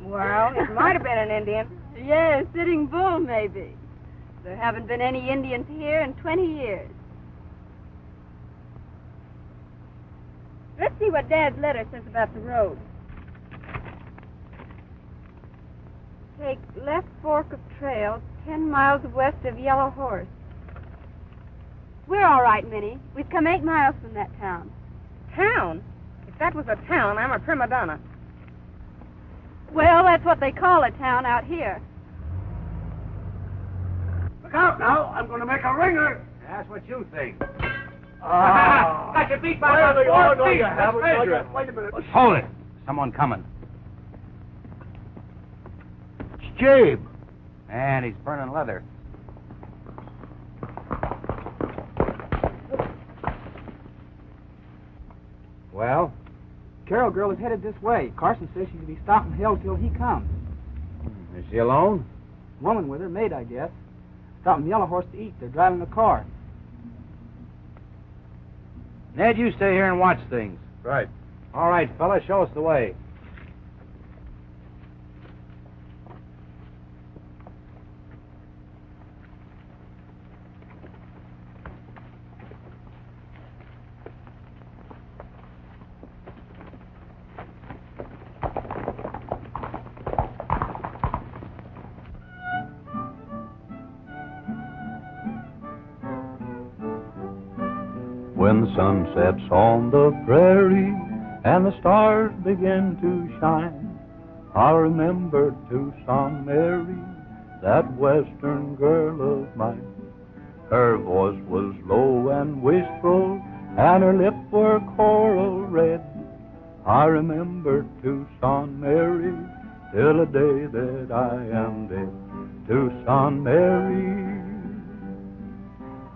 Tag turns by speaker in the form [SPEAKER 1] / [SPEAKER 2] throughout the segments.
[SPEAKER 1] Well, it might have been an Indian.
[SPEAKER 2] Yes, Sitting Bull, maybe. There haven't been any Indians here in 20 years. Let's see what Dad's letter says about the road. Take left fork of trail 10 miles west of Yellow Horse. We're all right, Minnie. We've come 8 miles from that town.
[SPEAKER 1] Town? If that was a town, I'm a prima donna.
[SPEAKER 2] Well, that's what they call a town out here.
[SPEAKER 3] Look out now. I'm going to make a ringer.
[SPEAKER 4] That's what you think.
[SPEAKER 3] Got you beat by about 4 feet. Let's measure it. Wait a minute.
[SPEAKER 4] Hold it. Someone coming.
[SPEAKER 3] It's Jabe.
[SPEAKER 4] And he's burning leather. Well?
[SPEAKER 5] Carol girl is headed this way. Carson says she's to be stopping Hill till he comes.
[SPEAKER 4] Is she alone?
[SPEAKER 5] Woman with her, maid, I guess. Stopping Yellow Horse to eat. They're driving a car.
[SPEAKER 4] Ned, you stay here and watch things.
[SPEAKER 3] Right.
[SPEAKER 4] All right, fella, show us the way.
[SPEAKER 6] When the sun sets on the prairie and the stars begin to shine, I'll remember Tucson Mary, that western girl of mine. Her voice was low and wistful, and her lips were coral red. I remember Tucson Mary till the day that I am dead. Tucson Mary,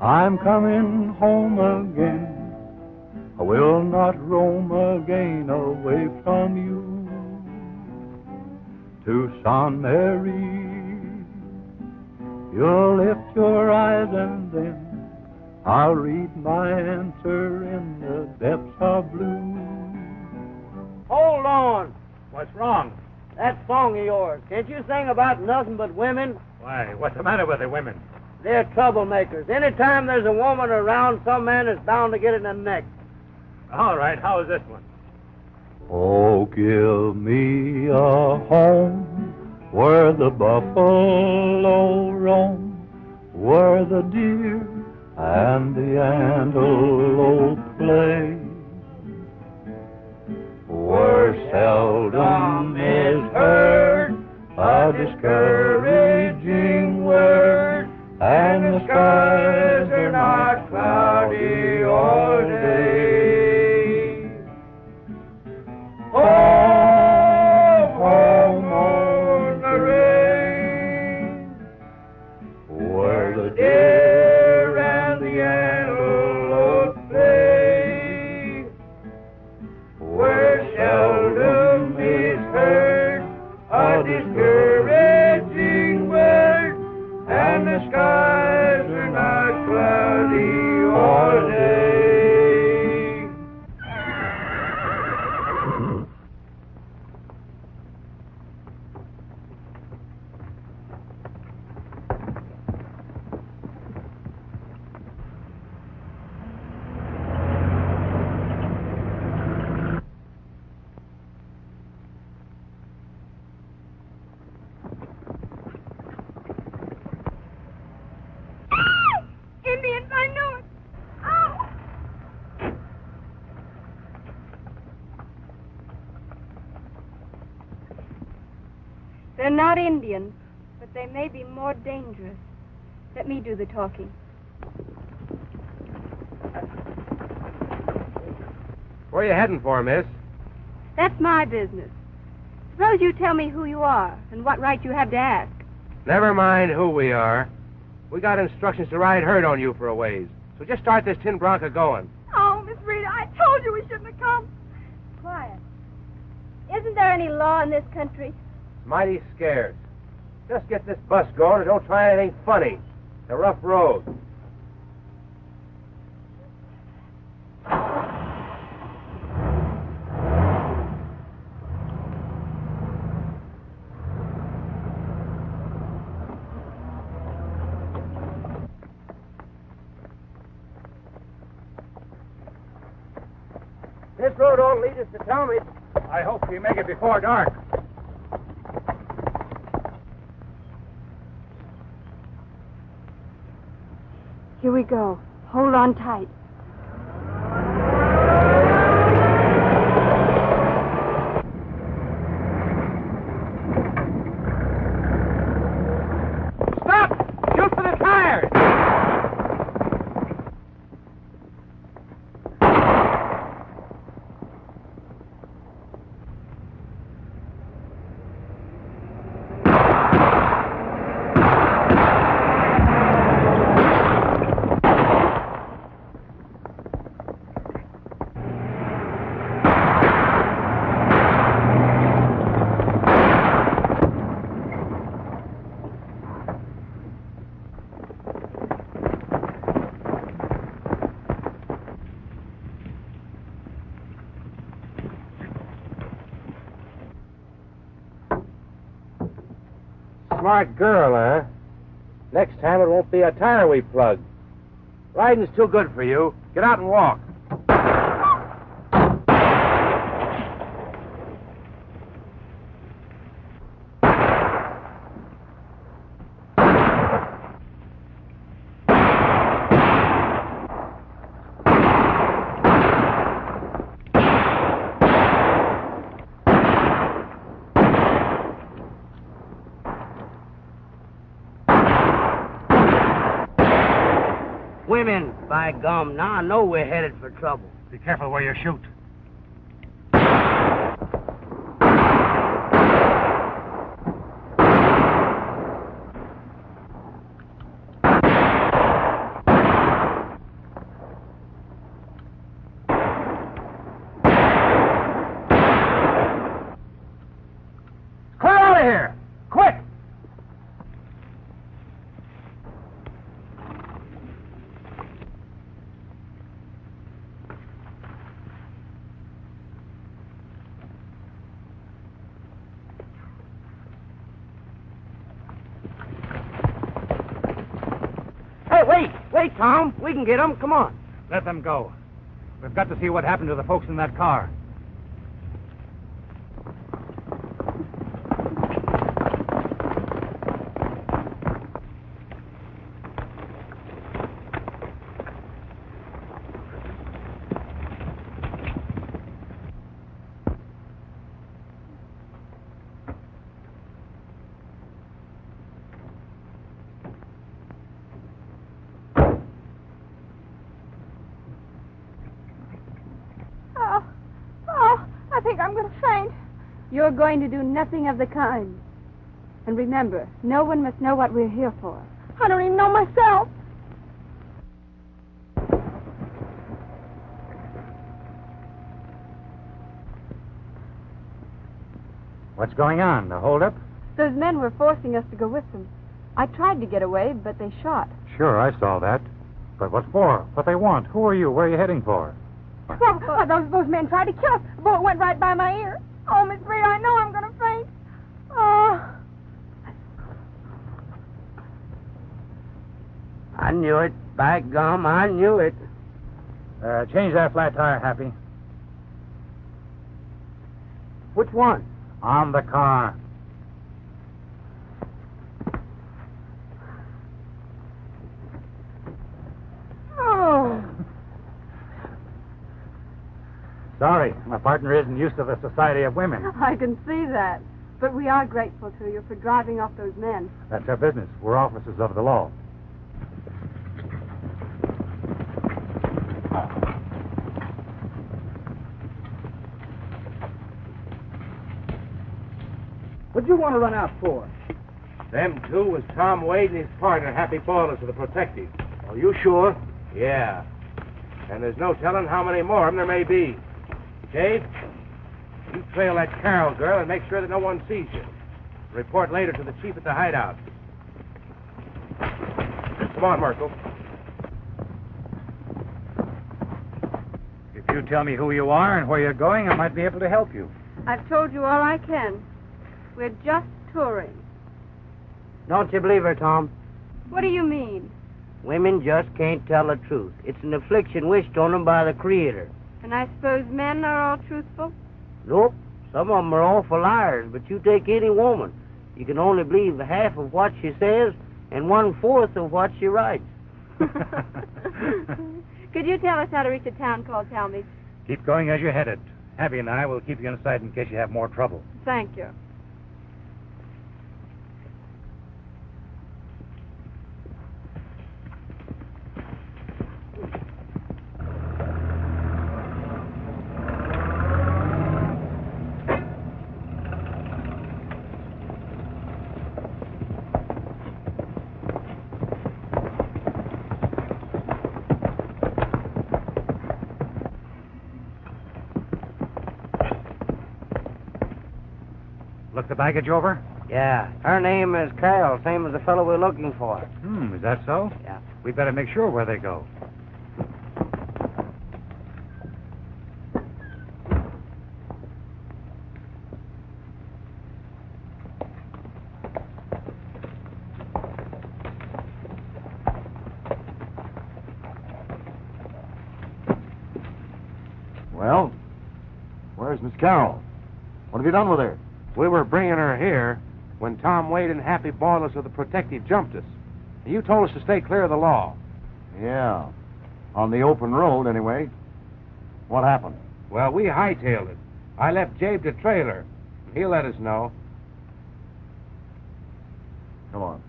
[SPEAKER 6] I'm coming home again. I will not roam again away from you. Tucson Mary, you'll lift your eyes and then I'll read my answer in the depths of blue.
[SPEAKER 7] Hold on.
[SPEAKER 3] What's wrong?
[SPEAKER 7] That song of yours, can't you sing about nothing but women?
[SPEAKER 3] Why, what's the matter with the women?
[SPEAKER 7] They're troublemakers. Anytime there's a woman around, some man is bound to get in the neck.
[SPEAKER 3] All right, how is this one?
[SPEAKER 6] Oh, give me a home where the buffalo roam, where the deer and the antelope play, where seldom is heard a discouraging word, and the skies are not cloudy all day. Home, home on the range, where the deer and the antelope play, where seldom is heard
[SPEAKER 3] the skies are not cloudy all day.
[SPEAKER 2] Indians, I knew it. Oh! They're not Indians, but they may be more dangerous. Let me do the talking.
[SPEAKER 4] Where are you heading for, miss?
[SPEAKER 2] That's my business. Suppose you tell me who you are and what right you have to ask.
[SPEAKER 4] Never mind who we are. We got instructions to ride herd on you for a ways. So just start this tin Bronco going.
[SPEAKER 2] Oh, Miss Rita, I told you we shouldn't have come. Quiet. Isn't there any law in this country?
[SPEAKER 4] It's mighty scarce. Just get this bus going and don't try anything funny. It's a rough road. This road don't lead us to Talmadge. I hope we make it before dark.
[SPEAKER 2] Here we go. Hold on tight.
[SPEAKER 4] Stop! Shoot for the tires! Smart girl, huh? Next time it won't be a tire we plug. Riding's too good for you. Get out and walk.
[SPEAKER 7] Women, by gum, now I know we're headed for trouble.
[SPEAKER 4] Be careful where you shoot. Clear out of here! Quick!
[SPEAKER 7] Hey, wait, Tom. We can get them. Come on.
[SPEAKER 4] Let them go. We've got to see what happened to the folks in that car.
[SPEAKER 2] I think I'm going to faint. You're going to do nothing of the kind. And remember, no one must know what we're here for. I don't even know myself.
[SPEAKER 4] What's going on? The holdup?
[SPEAKER 2] Those men were forcing us to go with them. I tried to get away, but they shot.
[SPEAKER 4] Sure, I saw that. But what for? What they want? Who are you? Where are you heading for?
[SPEAKER 1] Well, those men tried to kill us. The bullet went right by my ear. Oh, Miss Rita, I know I'm going to faint. Oh.
[SPEAKER 7] I knew it. By gum, I knew it.
[SPEAKER 4] Change that flat tire, Happy.
[SPEAKER 7] Which one?
[SPEAKER 4] On the car.
[SPEAKER 1] Oh.
[SPEAKER 4] Sorry, my partner isn't used to the society of women.
[SPEAKER 2] I can see that. But we are grateful to you for driving off those men.
[SPEAKER 4] That's our business. We're officers of the law.
[SPEAKER 5] What'd you want to run out for?
[SPEAKER 4] Them two was Tom Wade and his partner, Happy Ballers of the Protective.
[SPEAKER 7] Are you sure?
[SPEAKER 4] Yeah. And there's no telling how many more of them there may be. Dave, you trail that Carol girl and make sure that no one sees you. Report later to the chief at the hideout. Come on, Merkel. If you tell me who you are and where you're going, I might be able to help you.
[SPEAKER 2] I've told you all I can. We're just touring.
[SPEAKER 7] Don't you believe her, Tom?
[SPEAKER 2] What do you mean?
[SPEAKER 7] Women just can't tell the truth. It's an affliction wished on them by the Creator.
[SPEAKER 2] And I suppose men are all truthful?
[SPEAKER 7] Nope. Some of them are awful liars, but you take any woman. You can only believe half of what she says and 1/4 of what she writes.
[SPEAKER 2] Could you tell us how to reach a town called Talmadge?
[SPEAKER 4] Keep going as you're headed. Happy and I will keep you inside in case you have more trouble.
[SPEAKER 2] Thank you.
[SPEAKER 4] Look the baggage over?
[SPEAKER 7] Yeah. Her name is Carol, same as the fellow we're looking for.
[SPEAKER 4] Is that so?
[SPEAKER 7] Yeah.
[SPEAKER 4] We'd better make sure where they go.
[SPEAKER 8] Well, where's Miss Carroll? What have you done with her?
[SPEAKER 4] We were bringing her here when Tom Wade and Happy Ballers of the Protective jumped us. You told us to stay clear of the law.
[SPEAKER 8] Yeah, on the open road anyway. What happened?
[SPEAKER 4] Well, we hightailed it. I left Jabe to trailer. He'll let us know.
[SPEAKER 8] Come on.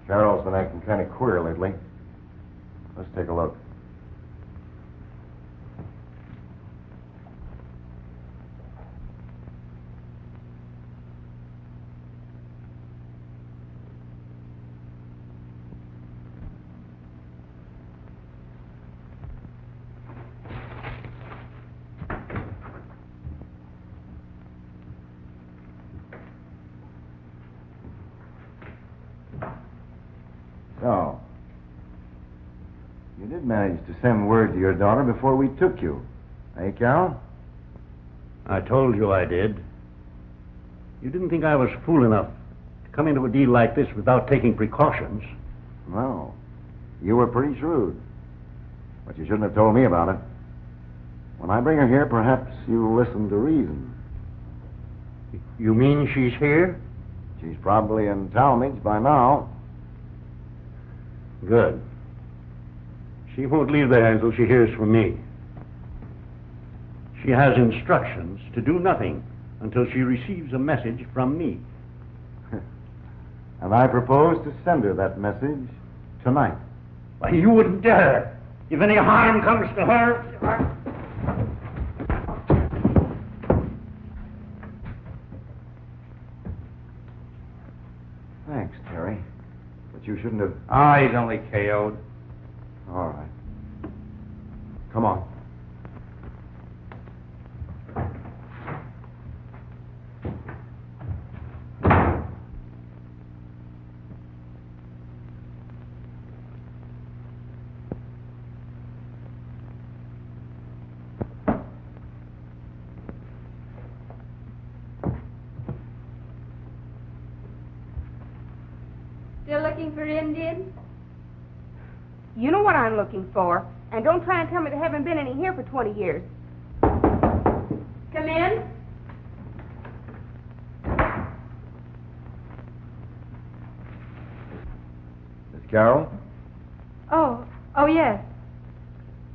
[SPEAKER 8] Carol's been acting kind of queer lately. Let's take a look. So, you did manage to send word to your daughter before we took you. Eh, Carol?
[SPEAKER 9] I told you I did. You didn't think I was fool enough to come into a deal like this without taking precautions.
[SPEAKER 8] No. You were pretty shrewd. But you shouldn't have told me about it. When I bring her here, perhaps you'll listen to reason.
[SPEAKER 9] You mean she's here?
[SPEAKER 8] She's probably in Talmadge by now.
[SPEAKER 9] Good. She won't leave there until she hears from me. She has instructions to do nothing until she receives a message from me.
[SPEAKER 8] And I propose to send her that message tonight.
[SPEAKER 9] Why, you wouldn't dare. If any harm comes to her...
[SPEAKER 8] Thanks, Terry. But you shouldn't have...
[SPEAKER 4] Ah, he's only KO'd.
[SPEAKER 8] All right. Come on.
[SPEAKER 2] Still looking for Indians?
[SPEAKER 1] You know what I'm looking for. And don't try and tell me there haven't been any here for 20 years.
[SPEAKER 2] Come in.
[SPEAKER 8] Miss Carroll,
[SPEAKER 2] Oh, yes.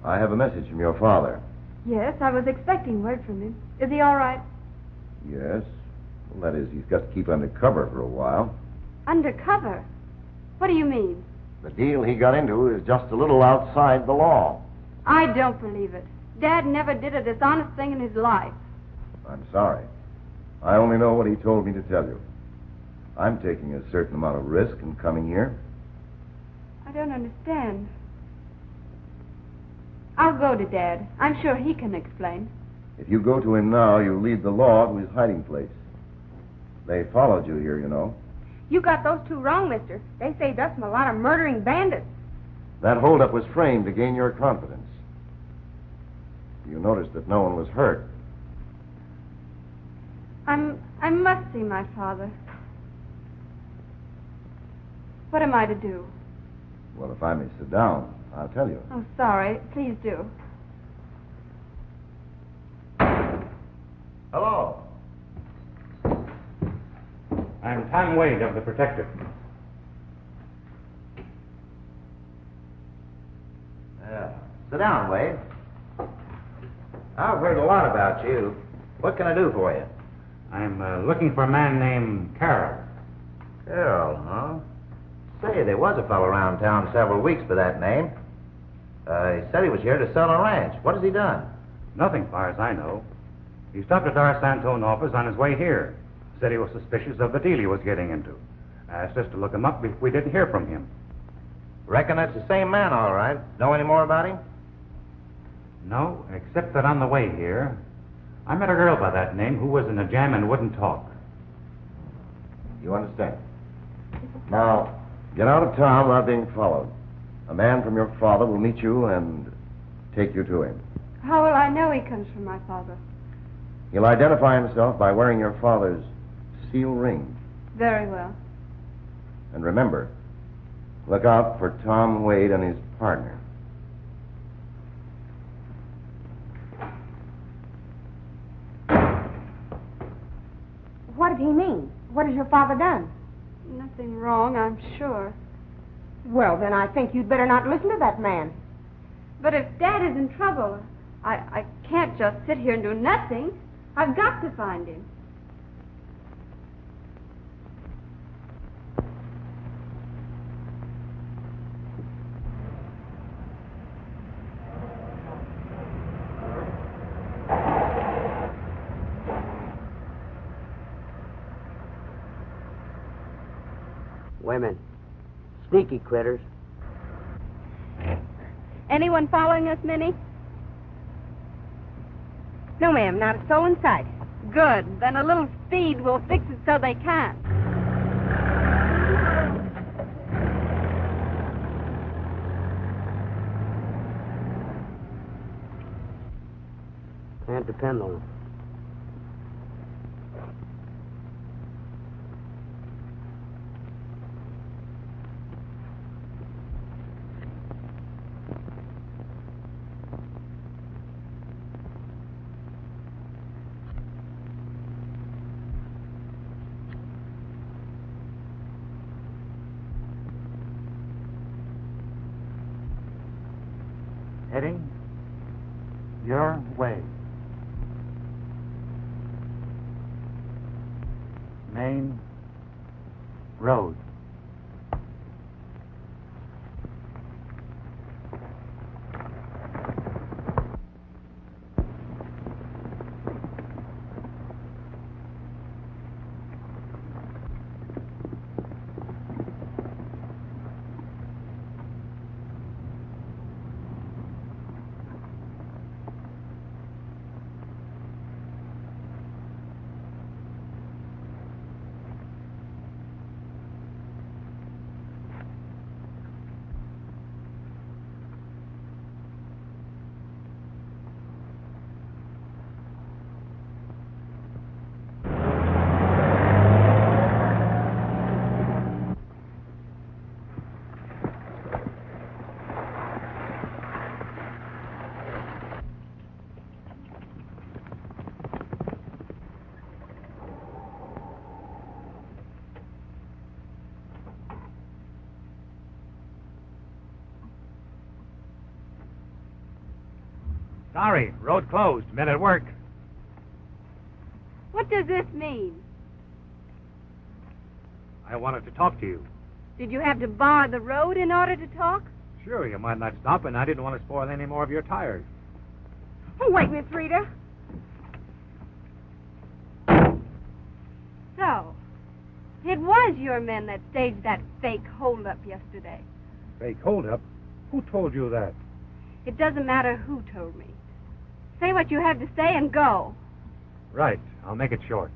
[SPEAKER 8] I have a message from your father.
[SPEAKER 2] Yes, I was expecting word from him. Is he all right?
[SPEAKER 8] Yes. Well, that is, he's got to keep undercover for a while.
[SPEAKER 2] Undercover? What do you mean?
[SPEAKER 8] The deal he got into is just a little outside the law.
[SPEAKER 2] I don't believe it. Dad never did a dishonest thing in his life.
[SPEAKER 8] I'm sorry. I only know what he told me to tell you. I'm taking a certain amount of risk in coming here.
[SPEAKER 2] I don't understand. I'll go to Dad. I'm sure he can explain.
[SPEAKER 8] If you go to him now, you'll lead the law to his hiding place. They followed you here, you know.
[SPEAKER 1] You got those two wrong, mister. They saved us from a lot of murdering bandits.
[SPEAKER 8] That holdup was framed to gain your confidence. You noticed that no one was hurt.
[SPEAKER 2] I must see my father. What am I to do?
[SPEAKER 8] Well, if I may sit down, I'll tell you.
[SPEAKER 2] Oh, sorry. Please do.
[SPEAKER 8] Hello.
[SPEAKER 4] I'm Tom Wade of the Protective.
[SPEAKER 10] Sit down, Wade. I've heard a lot about you. What can I do for you?
[SPEAKER 4] I'm looking for a man named Carroll.
[SPEAKER 10] Carroll, huh? Say, there was a fellow around town several weeks by that name. He said he was here to sell a ranch. What has he done?
[SPEAKER 4] Nothing, far as I know. He stopped at our Santone office on his way here. Said he was suspicious of the deal he was getting into. Asked us to look him up if we didn't hear from him.
[SPEAKER 10] Reckon that's the same man, all right. Know any more about him?
[SPEAKER 4] No, except that on the way here, I met a girl by that name who was in a jam and wouldn't talk.
[SPEAKER 8] You understand? Now, get out of town without being followed. A man from your father will meet you and take you to him.
[SPEAKER 2] How will I know he comes from my father?
[SPEAKER 8] He'll identify himself by wearing your father's seal ring.
[SPEAKER 2] Very well.
[SPEAKER 8] And remember, look out for Tom Wade and his partner.
[SPEAKER 1] What did he mean? What has your father done?
[SPEAKER 2] Nothing wrong, I'm sure.
[SPEAKER 1] Well, then I think you'd better not listen to that man.
[SPEAKER 2] But if Dad is in trouble, I can't just sit here and do nothing. I've got to find him.
[SPEAKER 7] Women. Sneaky critters.
[SPEAKER 2] Anyone following us, Minnie?
[SPEAKER 1] No, ma'am, not a soul in sight.
[SPEAKER 2] Good. Then a little speed will fix it so they can't.
[SPEAKER 7] Can't depend on them.
[SPEAKER 5] Heading your way. Main Road.
[SPEAKER 4] Sorry, road closed. Men at work.
[SPEAKER 2] What does this mean?
[SPEAKER 4] I wanted to talk to you.
[SPEAKER 2] Did you have to bar the road in order to talk?
[SPEAKER 4] Sure, you might not stop, and I didn't want to spoil any more of your tires.
[SPEAKER 1] Oh, wait, Miss Rita.
[SPEAKER 2] So, it was your men that staged that fake holdup yesterday.
[SPEAKER 4] Fake holdup? Who told you that?
[SPEAKER 2] It doesn't matter who told me. Say what you have to say and go.
[SPEAKER 4] Right. I'll make it short.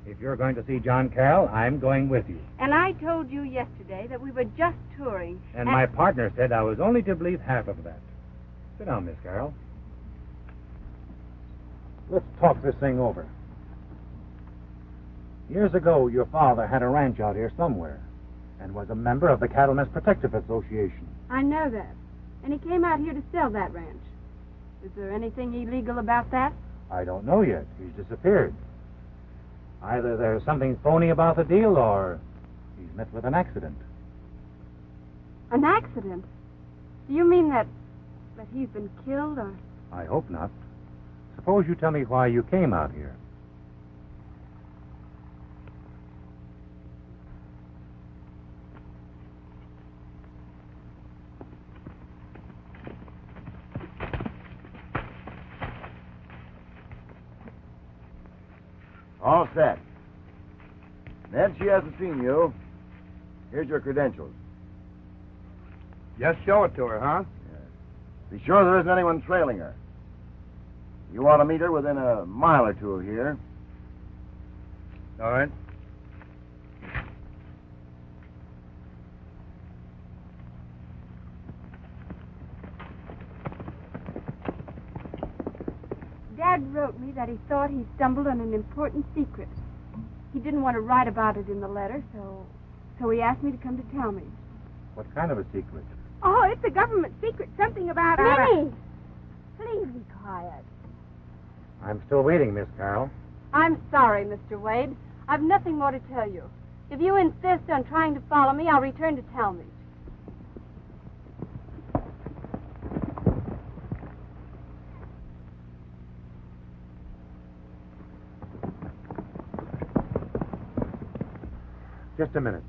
[SPEAKER 4] If you're going to see John Carroll, I'm going with you.
[SPEAKER 2] And I told you yesterday that we were just touring.
[SPEAKER 4] And my partner said I was only to believe half of that. Sit down, Miss Carroll. Let's talk this thing over. Years ago, your father had a ranch out here somewhere and was a member of the Cattlemen's Protective Association.
[SPEAKER 2] I know that. And he came out here to sell that ranch. Is there anything illegal about that?
[SPEAKER 4] I don't know yet. He's disappeared. Either there's something phony about the deal or he's met with an accident.
[SPEAKER 2] An accident? Do you mean that he's been killed or...
[SPEAKER 4] I hope not. Suppose you tell me why you came out here.
[SPEAKER 8] All set. Ned, she hasn't seen you. Here's your credentials.
[SPEAKER 5] Just show it to her, huh?
[SPEAKER 8] Be sure there isn't anyone trailing her. You ought to meet her within a mile or two of here.
[SPEAKER 5] All right.
[SPEAKER 2] Dad wrote me that he thought he stumbled on an important secret. He didn't want to write about it in the letter, so he asked me to come to tell me.
[SPEAKER 4] What kind of a secret?
[SPEAKER 1] Oh, it's a government secret. Something about...
[SPEAKER 2] Minnie! Please be quiet.
[SPEAKER 4] I'm still waiting, Miss Carroll.
[SPEAKER 2] I'm sorry, Mr. Wade. I've nothing more to tell you. If you insist on trying to follow me, I'll return to Talmadge.
[SPEAKER 4] Just a minute.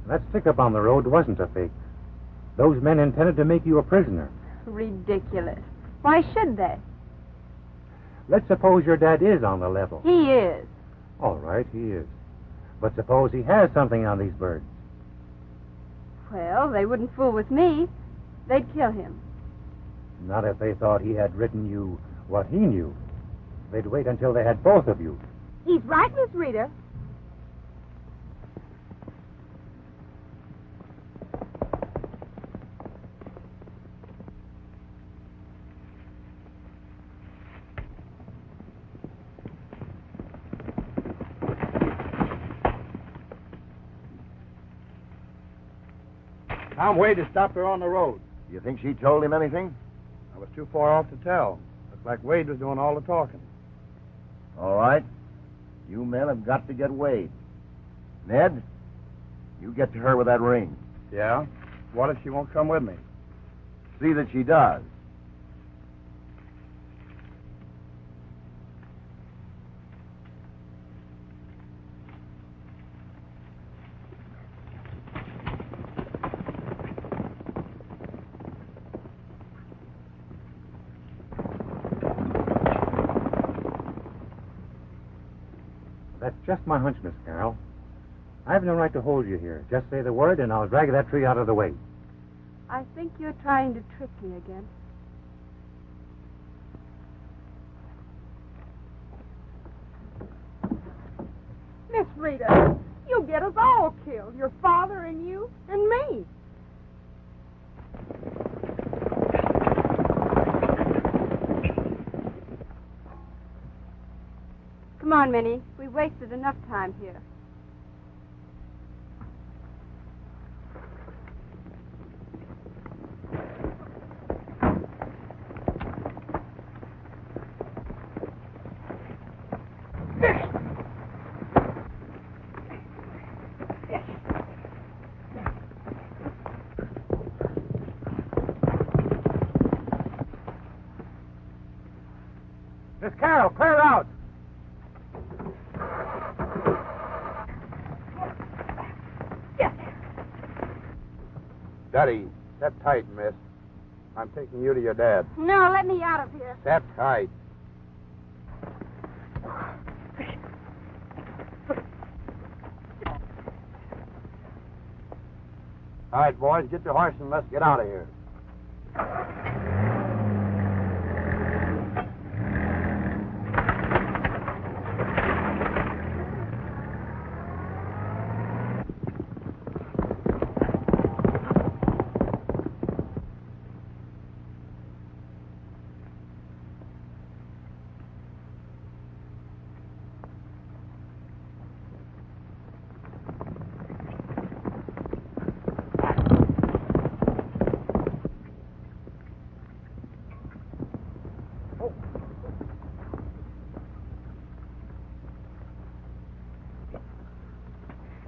[SPEAKER 4] That stick-up on the road wasn't a fake. Those men intended to make you a prisoner.
[SPEAKER 2] Ridiculous. Why should they?
[SPEAKER 4] Let's suppose your dad is on the level.
[SPEAKER 2] He is.
[SPEAKER 4] All right, he is. But suppose he has something on these birds.
[SPEAKER 2] Well, they wouldn't fool with me. They'd kill him.
[SPEAKER 4] Not if they thought he had written you what he knew. They'd wait until they had both of you.
[SPEAKER 1] He's right, Miss Rita.
[SPEAKER 5] Tom Wade has stopped her on the road.
[SPEAKER 8] You think she told him anything?
[SPEAKER 5] I was too far off to tell. Looked like Wade was doing all the talking.
[SPEAKER 8] All right. You men have got to get Wade. Ned, you get to her with that ring.
[SPEAKER 5] Yeah? What if she won't come with me?
[SPEAKER 8] See that she does.
[SPEAKER 4] That's just my hunch, Miss Carroll. I have no right to hold you here. Just say the word, and I'll drag that tree out of the way.
[SPEAKER 2] I think you're trying to trick me again.
[SPEAKER 1] Miss Rita, you'll get us all killed. Your father and you and me.
[SPEAKER 2] Come on, Minnie. We've wasted enough time here.
[SPEAKER 4] Miss Carroll, clear out.
[SPEAKER 11] Steady. Set tight, miss. I'm taking you to your dad.
[SPEAKER 1] No, let me out of here.
[SPEAKER 11] Set tight. All right, boys, get your horse and let's get out of here.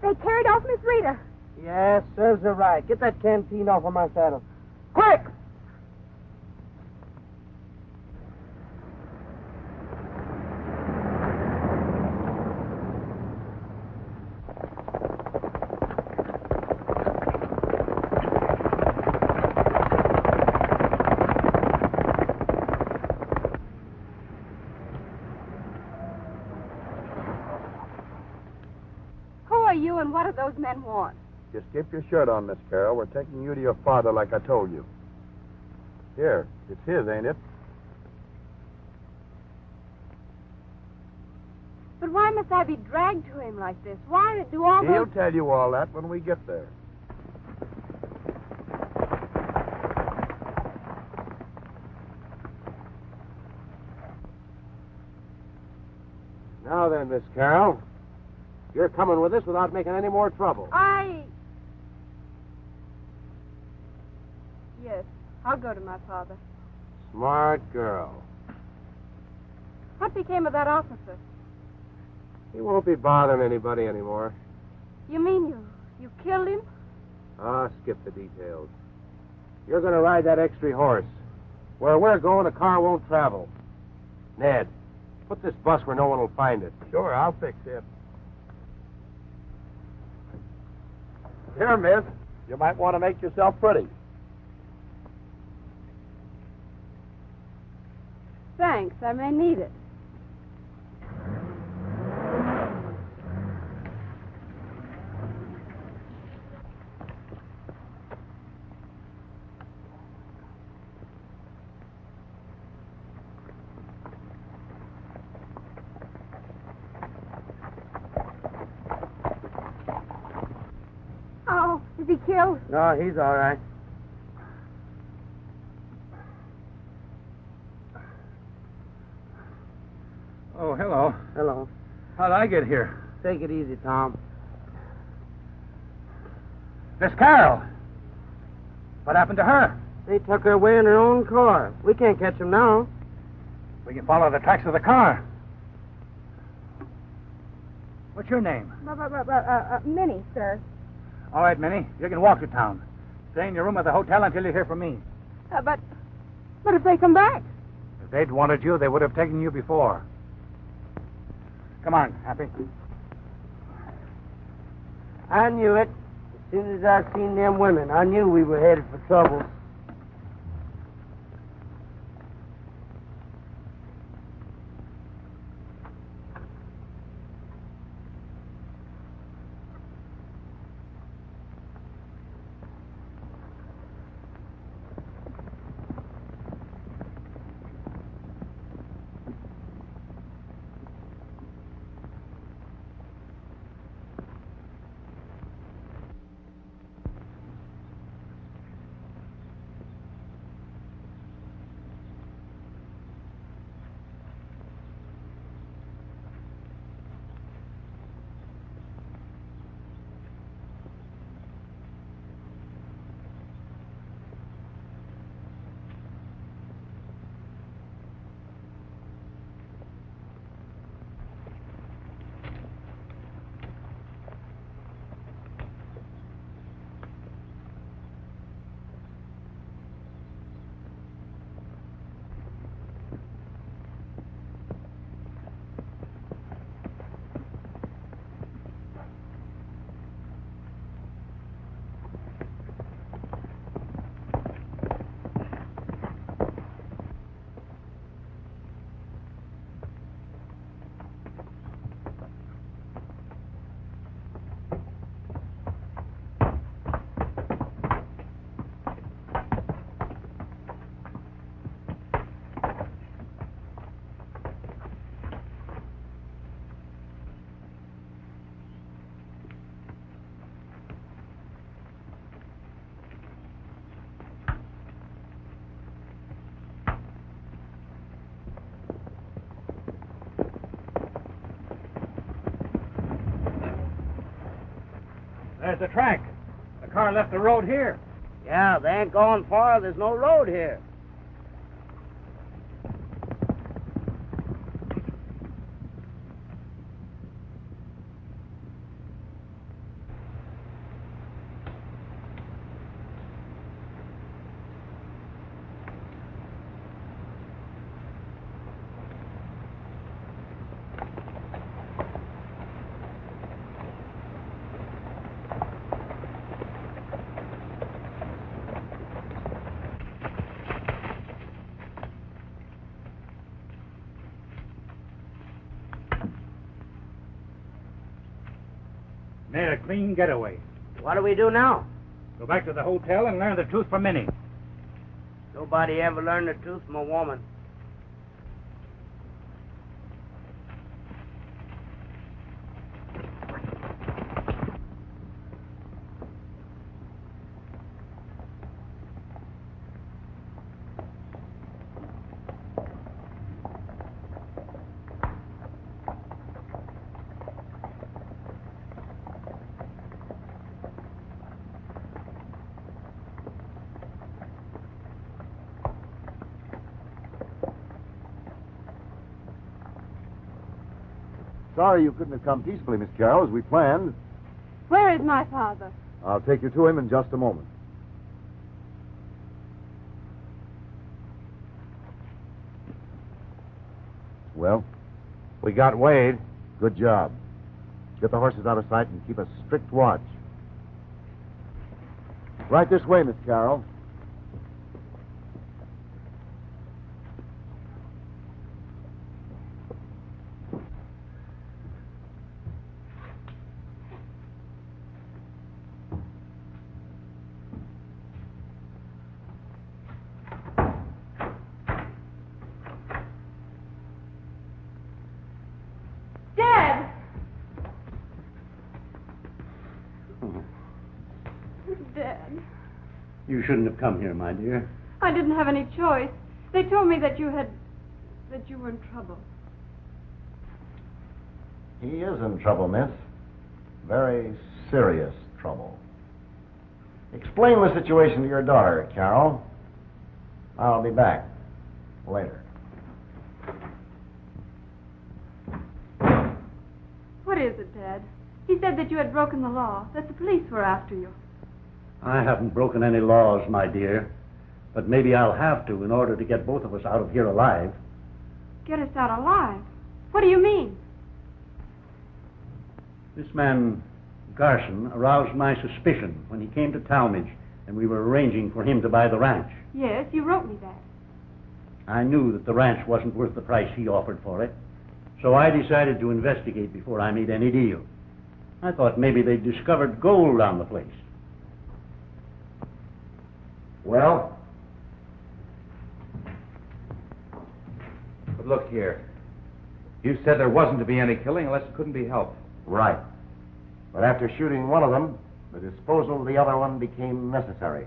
[SPEAKER 1] They carried off Miss Rita.
[SPEAKER 7] Yes, serves her right. Get that canteen off of my saddle.
[SPEAKER 1] Quick!
[SPEAKER 2] Who are you and what do those men want?
[SPEAKER 11] Just keep your shirt on, Miss Carroll. We're taking you to your father like I told you. Here, it's his, ain't it?
[SPEAKER 2] But why must I be dragged to him like this? Why do all
[SPEAKER 11] He'll
[SPEAKER 2] those...
[SPEAKER 11] tell you all that when we get there.
[SPEAKER 4] Now then, Miss Carroll, you're coming with us without making any more trouble.
[SPEAKER 2] Yes, I'll go to my father.
[SPEAKER 4] Smart girl.
[SPEAKER 2] What became of that officer?
[SPEAKER 4] He won't be bothering anybody anymore.
[SPEAKER 2] You mean you killed him?
[SPEAKER 4] Skip the details. You're going to ride that extra horse. Where we're going, the car won't travel. Ned, put this bus where no one will find it.
[SPEAKER 11] Sure, I'll fix it. Here, miss. You might want to make yourself pretty.
[SPEAKER 2] Thanks, I may need it.
[SPEAKER 1] Oh, is he killed?
[SPEAKER 7] No, he's all right.
[SPEAKER 5] Oh, hello.
[SPEAKER 7] Hello.
[SPEAKER 5] How'd I get here?
[SPEAKER 7] Take it easy, Tom.
[SPEAKER 5] Miss Carroll. What happened to her?
[SPEAKER 7] They took her away in her own car. We can't catch them now.
[SPEAKER 5] We can follow the tracks of the car. What's your name?
[SPEAKER 1] Minnie, sir.
[SPEAKER 5] All right, Minnie. You can walk to town. Stay in your room at the hotel until you hear from me.
[SPEAKER 1] But if they come back?
[SPEAKER 5] If they'd wanted you, they would have taken you before. Come on, Happy.
[SPEAKER 7] I knew it. As soon as I seen them women, I knew we were headed for trouble.
[SPEAKER 5] There's the track. The car left the road here.
[SPEAKER 7] Yeah, they ain't going far. There's no road here.
[SPEAKER 5] Made a clean getaway.
[SPEAKER 7] What do we do now?
[SPEAKER 5] Go back to the hotel and learn the truth from Minnie.
[SPEAKER 7] Nobody ever learned the truth from a woman.
[SPEAKER 11] Sorry you couldn't have come peacefully, Miss Carroll, as we planned.
[SPEAKER 2] Where is my father?
[SPEAKER 11] I'll take you to him in just a moment. Well?
[SPEAKER 4] We got Wade.
[SPEAKER 11] Good job. Get the horses out of sight and keep a strict watch. Right this way, Miss Carroll.
[SPEAKER 2] Dad.
[SPEAKER 9] You shouldn't have come here, my dear.
[SPEAKER 2] I didn't have any choice. They told me that you were in trouble.
[SPEAKER 8] He is in trouble, miss. Very serious trouble. Explain the situation to your daughter, Carol. I'll be back later.
[SPEAKER 2] What is it, Dad? He said that you had broken the law, that the police were after you.
[SPEAKER 9] I haven't broken any laws, my dear. But maybe I'll have to in order to get both of us out of here alive.
[SPEAKER 2] Get us out alive? What do you mean?
[SPEAKER 9] This man, Garson, aroused my suspicion when he came to Talmadge and we were arranging for him to buy the ranch.
[SPEAKER 2] Yes, you wrote me that.
[SPEAKER 9] I knew that the ranch wasn't worth the price he offered for it, so I decided to investigate before I made any deal. I thought maybe they'd discovered gold on the place.
[SPEAKER 8] Well?
[SPEAKER 4] But look here. You said there wasn't to be any killing unless it couldn't be helped.
[SPEAKER 8] Right. But after shooting one of them, the disposal of the other one became necessary.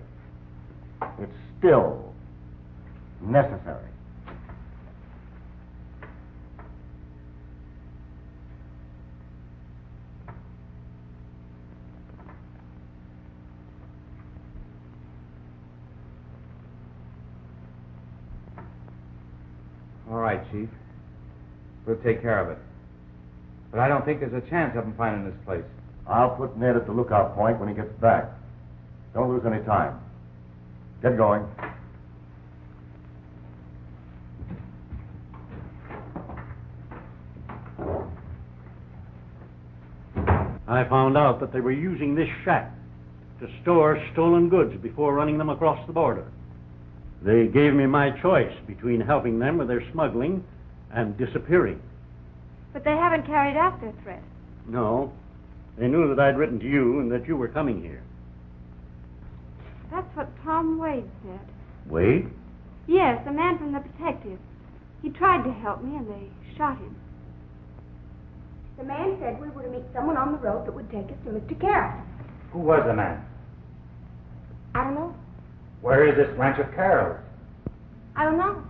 [SPEAKER 8] It's still necessary.
[SPEAKER 4] All right, Chief. We'll take care of it. But I don't think there's a chance of him finding this place.
[SPEAKER 8] I'll put Ned at the lookout point when he gets back. Don't lose any time. Get going.
[SPEAKER 9] I found out that they were using this shack to store stolen goods before running them across the border. They gave me my choice between helping them with their smuggling and disappearing.
[SPEAKER 2] But they haven't carried out their threat.
[SPEAKER 9] No. They knew that I'd written to you and that you were coming here.
[SPEAKER 2] That's what Tom Wade said.
[SPEAKER 9] Wade?
[SPEAKER 2] Yes, the man from the detective. He tried to help me and they shot him.
[SPEAKER 1] The man said we were to meet someone on the road that would take us to Mr. Carroll.
[SPEAKER 5] Who was the man?
[SPEAKER 1] I don't know.
[SPEAKER 5] Where is this ranch of Carroll's?
[SPEAKER 1] I don't know.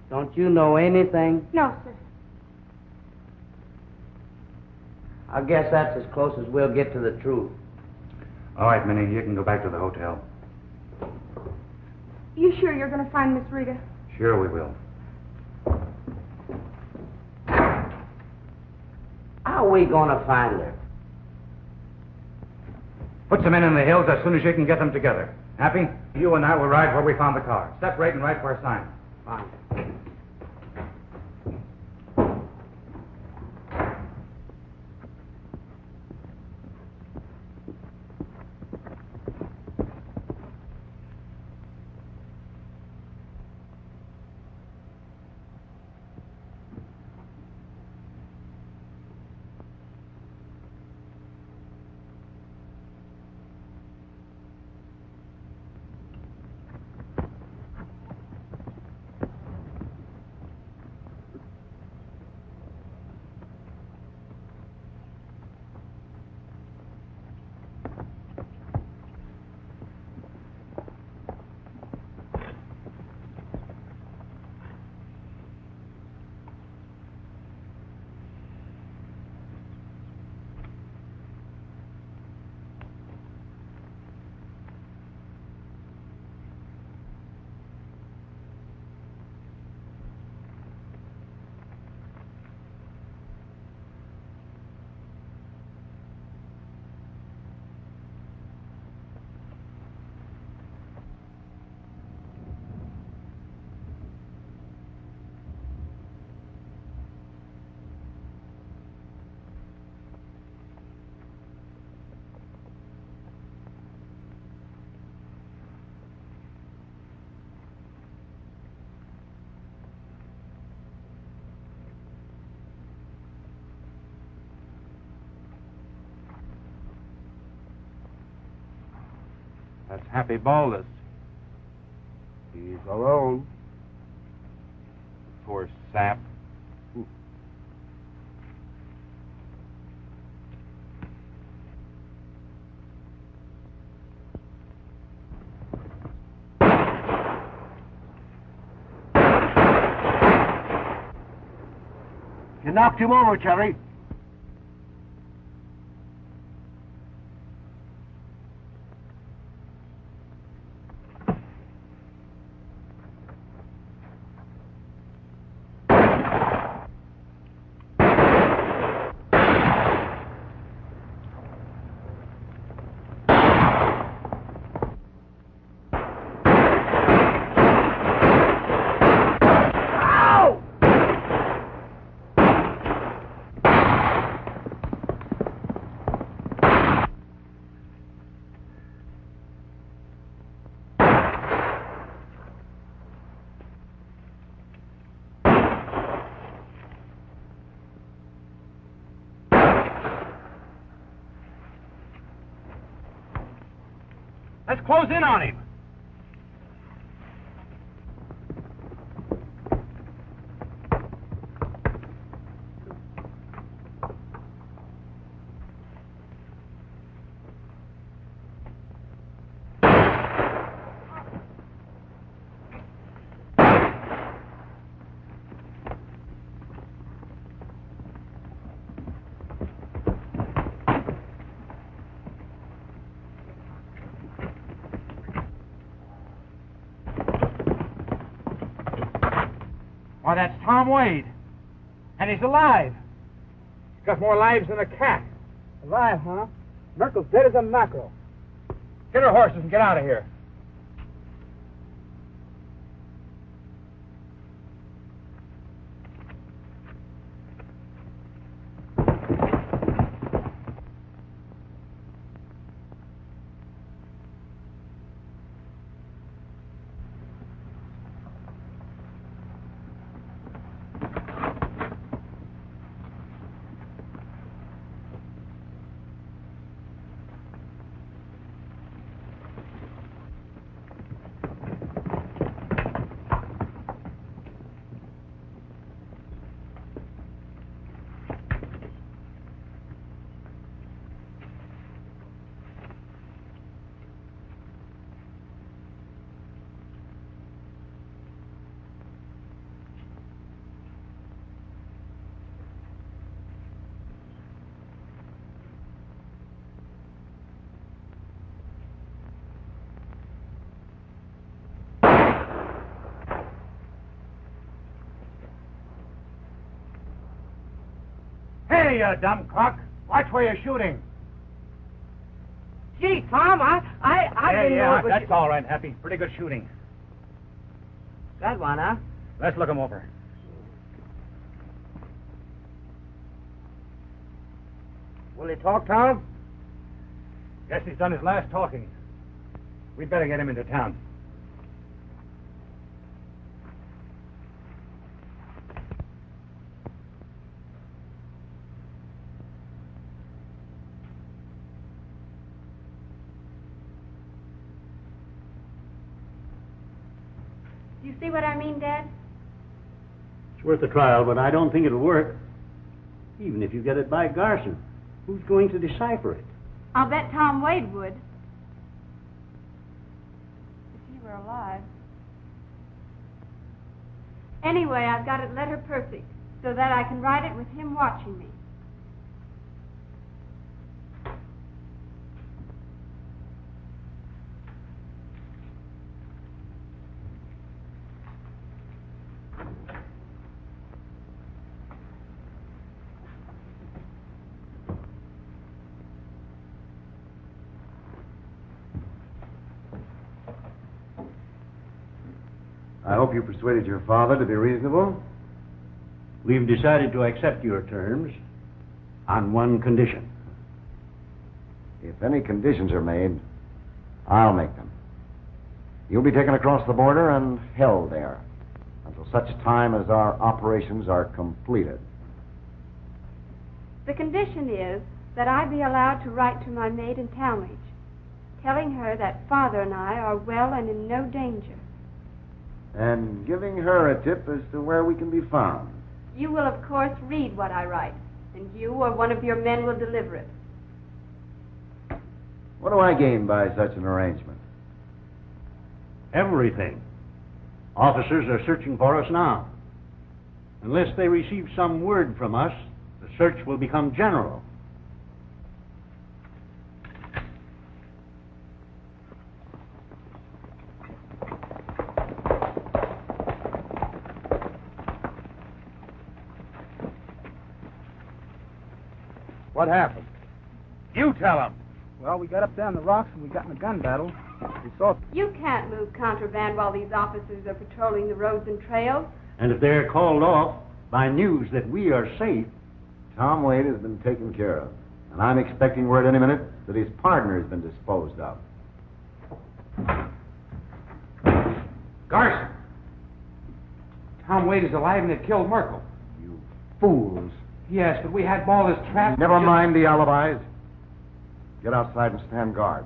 [SPEAKER 7] Don't you know anything?
[SPEAKER 1] No, sir.
[SPEAKER 7] I guess that's as close as we'll get to the truth.
[SPEAKER 5] All right, Minnie, you can go back to the hotel.
[SPEAKER 1] You sure you're going to find Miss Rita?
[SPEAKER 5] Sure we will.
[SPEAKER 7] How are we gonna find her?
[SPEAKER 5] Put some men in the hills as soon as you can get them together. Happy? You and I will ride where we found the car. Separate and write for a sign.
[SPEAKER 7] Fine.
[SPEAKER 4] That's Happy Baldus.
[SPEAKER 11] He's alone.
[SPEAKER 4] Poor sap.
[SPEAKER 3] You knocked him over, Cherry.
[SPEAKER 4] Let's close in on him. Why, that's Tom Wade. And he's alive. He's got more lives than a cat.
[SPEAKER 3] Alive, huh? Merkel's dead as a mackerel.
[SPEAKER 4] Get our horses and get out of here.
[SPEAKER 5] Hey, you dumb cock. Watch where you're shooting.
[SPEAKER 7] Gee, Tom, I didn't know it was...
[SPEAKER 5] That's all right, Happy. Pretty good shooting.
[SPEAKER 7] That one, huh?
[SPEAKER 5] Let's look him over.
[SPEAKER 7] Will he talk, Tom?
[SPEAKER 5] Guess he's done his last talking. We'd better get him into town.
[SPEAKER 2] Do you see what I mean, Dad?
[SPEAKER 9] It's worth a trial, but I don't think it'll work. Even if you get it by Garson, who's going to decipher it?
[SPEAKER 2] I'll bet Tom Wade would. If he were alive. Anyway, I've got it letter perfect, so that I can write it with him watching me.
[SPEAKER 8] I hope you persuaded your father to be reasonable.
[SPEAKER 9] We've decided to accept your terms on one condition.
[SPEAKER 8] If any conditions are made, I'll make them. You'll be taken across the border and held there until such time as our operations are completed.
[SPEAKER 2] The condition is that I be allowed to write to my maid in Talmadge, telling her that Father and I are well and in no danger.
[SPEAKER 8] And giving her a tip as to where we can be found.
[SPEAKER 2] You will, of course, read what I write, and you or one of your men will deliver it.
[SPEAKER 8] What do I gain by such an arrangement?
[SPEAKER 9] Everything. Officers are searching for us now. Unless they receive some word from us, the search will become general.
[SPEAKER 4] What happened? You tell him.
[SPEAKER 12] Well, we got up there on the rocks and we got in a gun battle. We saw...
[SPEAKER 2] You can't move contraband while these officers are patrolling the roads and trails.
[SPEAKER 9] And if they're called off by news that we are safe...
[SPEAKER 8] Tom Wade has been taken care of. And I'm expecting word any minute that his partner has been disposed of.
[SPEAKER 5] Garson! Tom Wade is alive and had killed Merkel.
[SPEAKER 8] You fools.
[SPEAKER 5] Yes, but we had Ball as trap.
[SPEAKER 8] Never mind the alibis. Get outside and stand guard.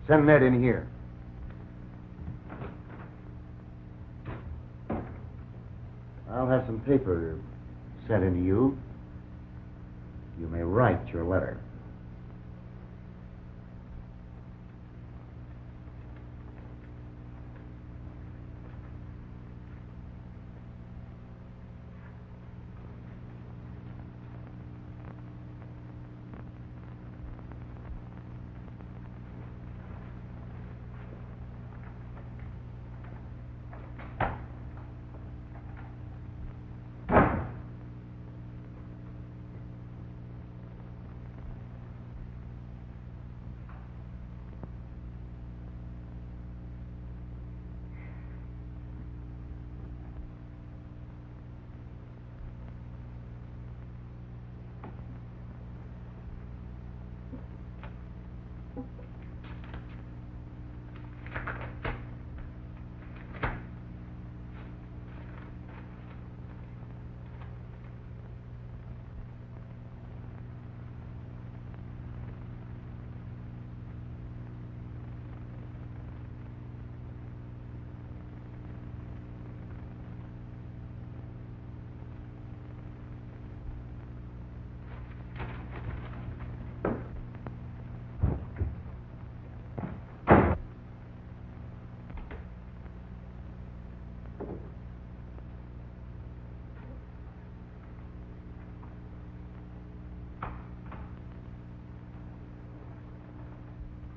[SPEAKER 8] Send Ned in here. I'll have some paper sent in to you. You may write your letter.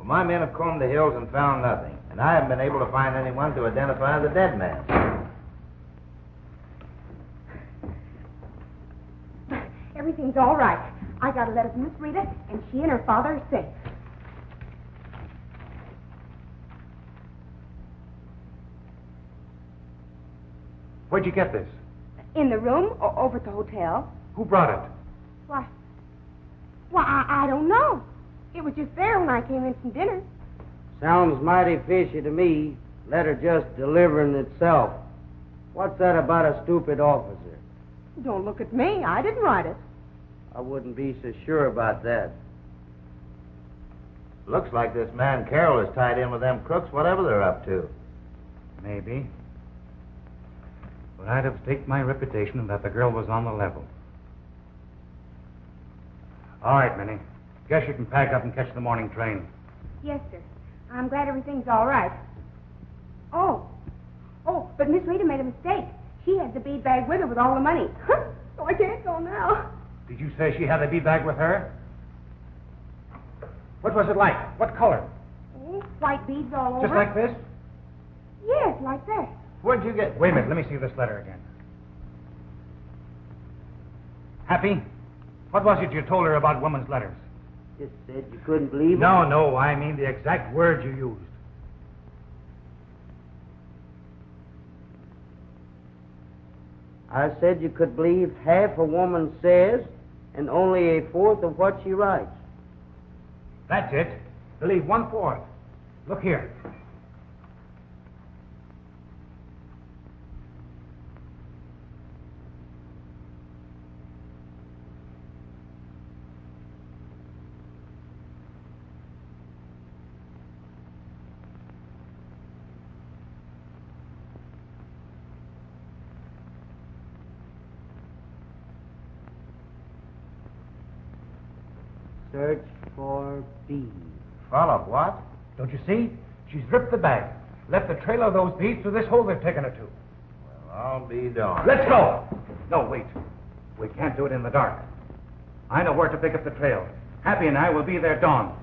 [SPEAKER 10] My men have combed the hills and found nothing, and I haven't been able to find anyone to identify the dead man.
[SPEAKER 1] everything's all right. I got a letter from Miss Rita, and she and her father are safe.
[SPEAKER 5] Where'd you get this?
[SPEAKER 1] In the room, over at the hotel.
[SPEAKER 5] Who brought it?
[SPEAKER 1] Why, I don't know. It was just there when I came in from dinner.
[SPEAKER 7] Sounds mighty fishy to me. Letter just delivering itself. What's that about a stupid officer?
[SPEAKER 1] Don't look at me. I didn't write it.
[SPEAKER 7] I wouldn't be so sure about that.
[SPEAKER 10] Looks like this man Carroll is tied in with them crooks, whatever they're up to.
[SPEAKER 5] Maybe. But I'd have staked my reputation that the girl was on the level. All right, Minnie. Guess you can pack up and catch the morning train.
[SPEAKER 1] Yes, sir. I'm glad everything's all right. Oh, but Miss Rita made a mistake. She had the bead bag with her with all the money. So I can't go now.
[SPEAKER 5] Did you say she had a bead bag with her? What was it like? What color?
[SPEAKER 1] Oh, white beads all over.
[SPEAKER 5] Just like this?
[SPEAKER 1] Yes, like that.
[SPEAKER 10] Where'd you get...
[SPEAKER 5] Wait a minute. Let me see this letter again. Happy? What was it you told her about women's letters?
[SPEAKER 7] Just said you couldn't believe it?
[SPEAKER 5] No, I mean the exact words you used.
[SPEAKER 7] I said you could believe half a woman says and only a fourth of what she writes.
[SPEAKER 5] That's it. Believe 1/4. Look here.
[SPEAKER 7] Search for beads.
[SPEAKER 10] Full of what?
[SPEAKER 5] Don't you see? She's ripped the bag. Left the trail of those beads through this hole they've taken her to.
[SPEAKER 10] Well, I'll be darned.
[SPEAKER 5] Let's go! No, wait. We can't do it in the dark. I know where to pick up the trail. Happy and I will be there dawn.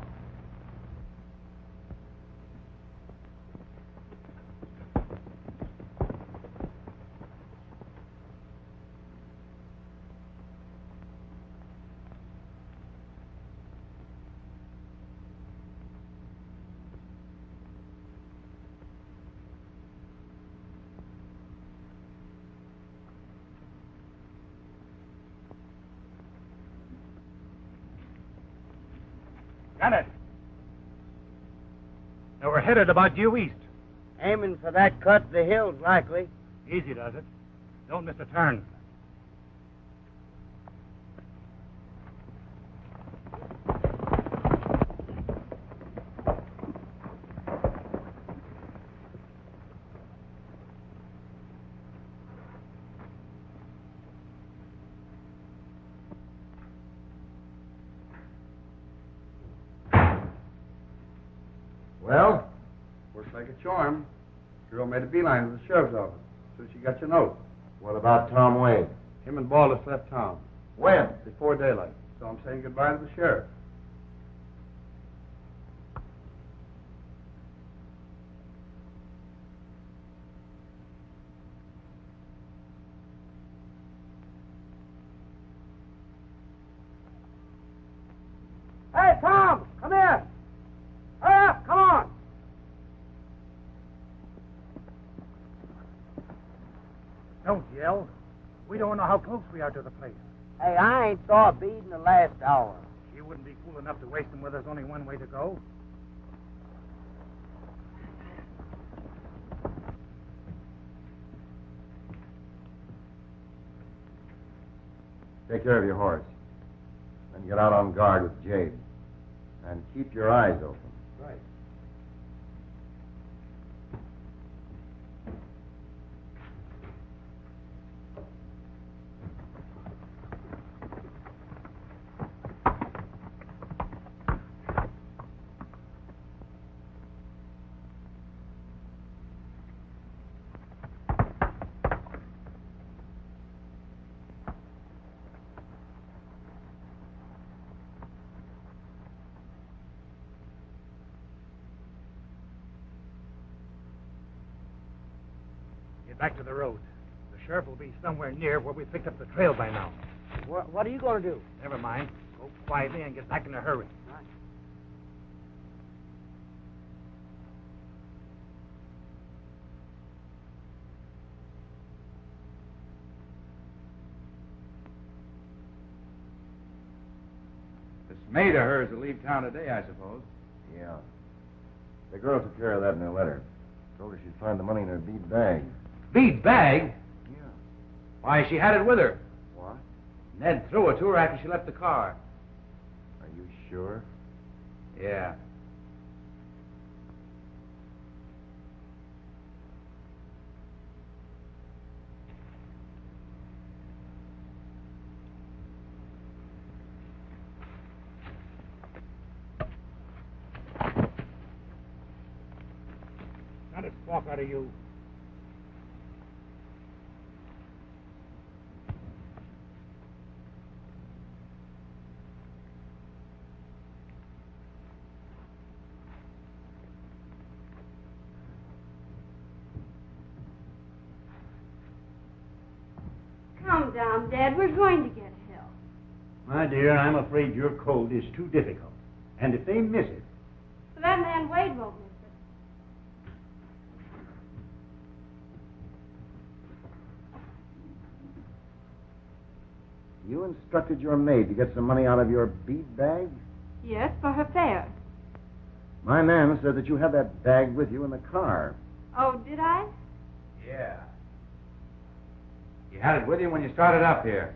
[SPEAKER 5] Got it. Now we're headed about due east.
[SPEAKER 7] Aiming for that cut the hills, likely.
[SPEAKER 5] Easy does it. Don't miss a turn.
[SPEAKER 11] Well, works like a charm. Girl made a beeline to the sheriff's office. So she got your note.
[SPEAKER 10] What about Tom Wade?
[SPEAKER 11] Him and Baldus left town.
[SPEAKER 10] When?
[SPEAKER 11] Before daylight. So I'm saying goodbye to the sheriff.
[SPEAKER 7] Hey, Tom, come here. Hurry up, come on.
[SPEAKER 5] Don't yell. We don't know how close we are to the place.
[SPEAKER 7] Hey, I ain't saw a bead in the last hour.
[SPEAKER 5] You wouldn't be fool enough to waste them where there's only one way to go.
[SPEAKER 8] Take care of your horse. Then get out on guard with Jade. And keep your eyes open.
[SPEAKER 11] Right.
[SPEAKER 5] Get back to the road. The sheriff will be somewhere near where we picked up the trail by now.
[SPEAKER 7] What are you going to do?
[SPEAKER 5] Never mind. Go quietly and get back in a hurry.
[SPEAKER 13] This maid of hers will leave town today, I suppose.
[SPEAKER 8] Yeah. The girl took care of that in her letter. Told her she'd find the money in her bead bag.
[SPEAKER 13] Bead bag?
[SPEAKER 8] Yeah.
[SPEAKER 13] Why, she had it with her.
[SPEAKER 8] What?
[SPEAKER 13] Ned threw it to her after she left the car.
[SPEAKER 8] Are you sure?
[SPEAKER 13] Yeah.
[SPEAKER 4] Not a squawk out of you.
[SPEAKER 2] Calm down, Dad. We're going to get help.
[SPEAKER 9] My dear, I'm afraid your code is too difficult. And if they miss it,
[SPEAKER 2] But that man Wade won't miss it.
[SPEAKER 8] You instructed your maid to get some money out of your bead bag?
[SPEAKER 2] Yes, for her fare.
[SPEAKER 8] My man said that you had that bag with you in the car.
[SPEAKER 2] Oh, did I?
[SPEAKER 13] Yeah. You had it with you when you started up here.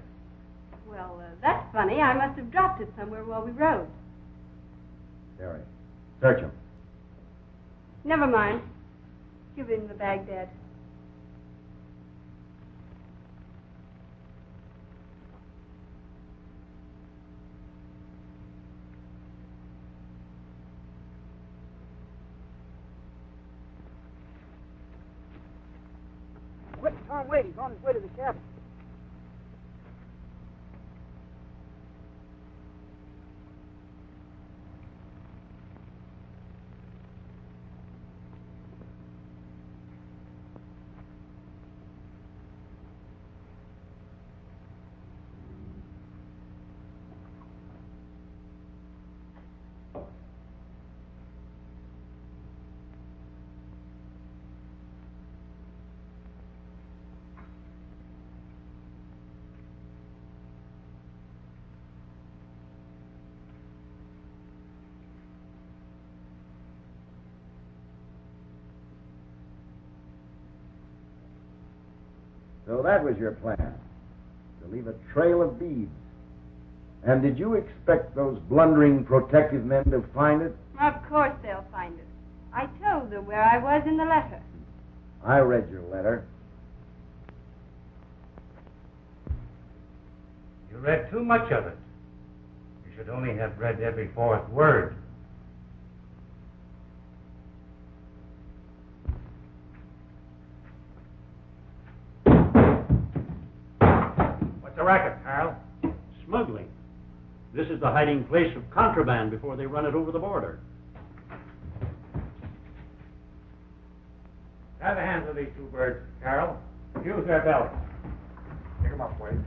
[SPEAKER 2] Well, that's funny. I must have dropped it somewhere while we rode.
[SPEAKER 8] Terry, search him.
[SPEAKER 2] Never mind. Give him the bag, Dad.
[SPEAKER 12] Quick, Tom Wade. He's on his way to the cabin.
[SPEAKER 8] So that was your plan, to leave a trail of beads. And did you expect those blundering protective men to find it?
[SPEAKER 2] Of course they'll find it. I told them where I was in the letter.
[SPEAKER 8] I read your letter.
[SPEAKER 4] You read too much of it. You should only have read every fourth word. What's the racket, Carl?
[SPEAKER 9] smuggling. This is the hiding place of contraband before they run it over the border.
[SPEAKER 4] Tie the hands of these two birds, Carol. Use their belts. Pick them up, Wade.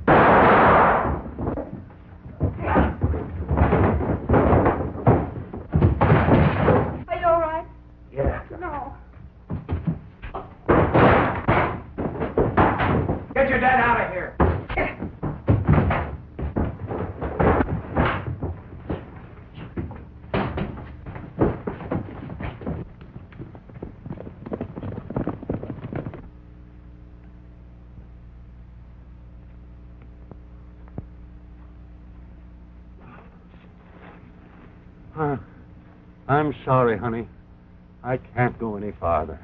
[SPEAKER 2] Are you all right?
[SPEAKER 4] Yeah.
[SPEAKER 2] No.
[SPEAKER 4] Get your dad out of here.
[SPEAKER 9] I'm sorry, honey. I can't go any farther.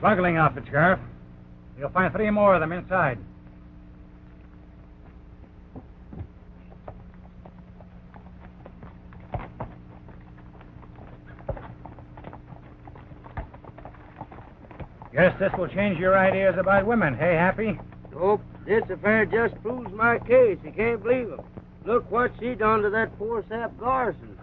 [SPEAKER 5] Smuggling outfit, Sheriff. You'll find 3 more of them inside. Guess this will change your ideas about women, hey, Happy?
[SPEAKER 7] Nope. This affair just proves my case. You can't believe it. Look what she done to that poor sap Garson.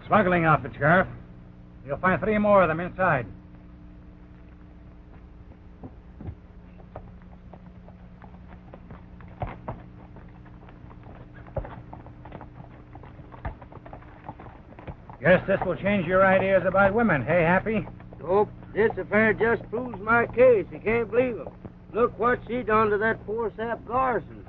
[SPEAKER 5] Smuggling outfit, Sheriff. You'll find 3 more of them inside. Guess this will change your ideas about women, hey, Happy?
[SPEAKER 7] Nope. This affair just proves my case. You can't believe it. Look what she done to that poor sap Garson.